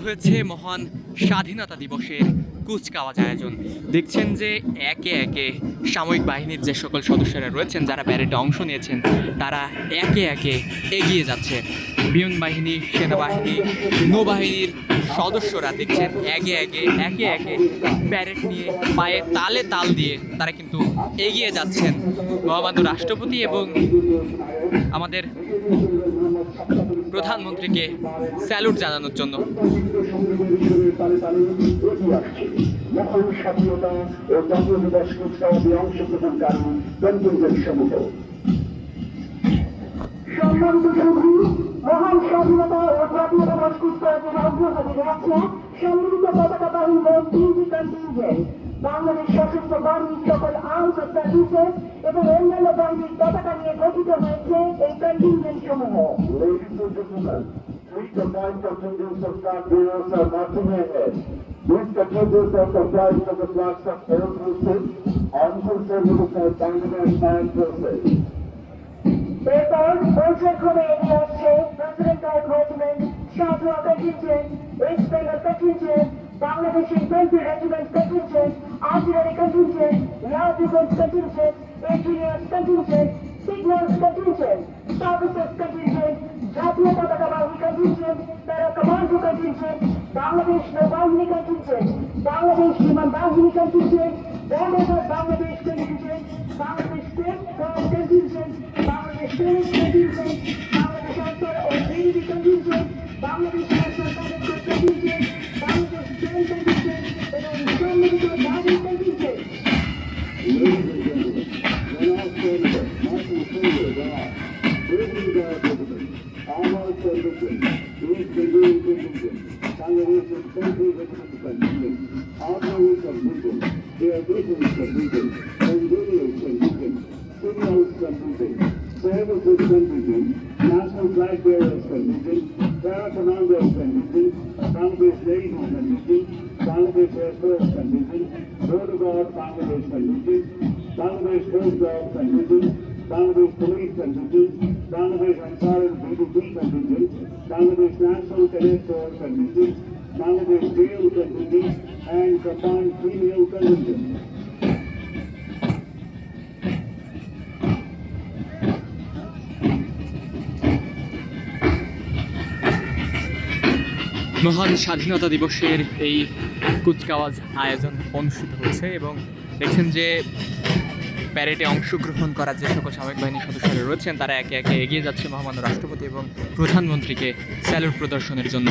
হয়েছে মহান স্বাধীনতা দিবসের কুচকাওয়াজ আয়োজন। দেখছেন যে একে একে সামরিক বাহিনীর যে সকল সদস্যরা রয়েছেন, যারা প্যারেডে অংশ নিয়েছেন, তারা একে একে এগিয়ে যাচ্ছে। বিমান বাহিনী, সেনাবাহিনী, নৌবাহিনীর সদস্যরা দেখছেন একে একে প্যারেড নিয়ে পায়ে তালে তাল দিয়ে তারা কিন্তু এগিয়ে যাচ্ছেন মহামান্য রাষ্ট্রপতি এবং আমাদের প্রধানমন্ত্রীকে স্যালুট জানানোর জন্য। মহান স্বাধীনতা ও জাতীয় দিবস কুচকাওয়াজে অংশগ্রহণকারী কন্টিনজেন্ট সমূহ। সম্মানিত সুধী, মহান স্বাধীনতা ও জাতীয় দিবস কুচকাওয়াজের অগ্রগতি রয়েছে সম্মিলিত পতাকাবাহী মোট 3টি কন্টিনজেন্ট। বাংলাদেশ সশস্ত্র বাহিনীর সকল আর্মস সার্ভিসেস এবং অন্যান্য বাহিনীর পতাকা নিয়ে গঠিত হয়েছে এই কন্টিনজেন্ট সমূহ। Three combined contingents of staff bureaus are marching ahead. These contingents are comprised of the flags of air forces, armed services of Bangladesh Armed Forces. এরপর পর্যায়ক্রমে এগিয়ে আসছে president type regiment, Shahjahan contingent, west Bengal contingent, Bangladesh infantry regiment contingent, artillery contingent, air defence contingent, engineers contingent, signals contingent, services contingent, জাতীয় পতাকাবাহী contingent, para commando contingent, Bangladesh নৌবাহিনী contingent, Bangladesh বিমান বাহিনী contingent, border Bangladesh contingent, Bangladesh state guard contingent, Bangladesh police contingent, Bangladesh অন্তর ও navy contingent, Bangladesh national cadet corps contingent, Bangladesh train contingent এবং সম্মিলিত বাহিনী contingent. National Flag Bearers Contingent, Para Commandos Contingent, Bangladesh Navy Contingent, Bangladesh Air Force Contingent, Road Guard Bangladesh Contingent, Bangladesh Coast Guard Contingent, Bangladesh Police Contingent, Bangladesh Ansar and BDP Contingent, Bangladesh National Cadet Corps Contingent, Bangladesh Jail Contingent, and Combined Female Contingent. মহান স্বাধীনতা দিবসের এই কুচকাওয়াজ আয়োজন অনুষ্ঠিত হচ্ছে এবং দেখছেন যে প্যারেডে অংশগ্রহণ করার যে সকল সামরিক বাহিনীর সদস্যরা রয়েছেন, তারা একে একে এগিয়ে যাচ্ছে মহামান্য রাষ্ট্রপতি এবং প্রধানমন্ত্রীকে স্যালুট প্রদর্শনের জন্য।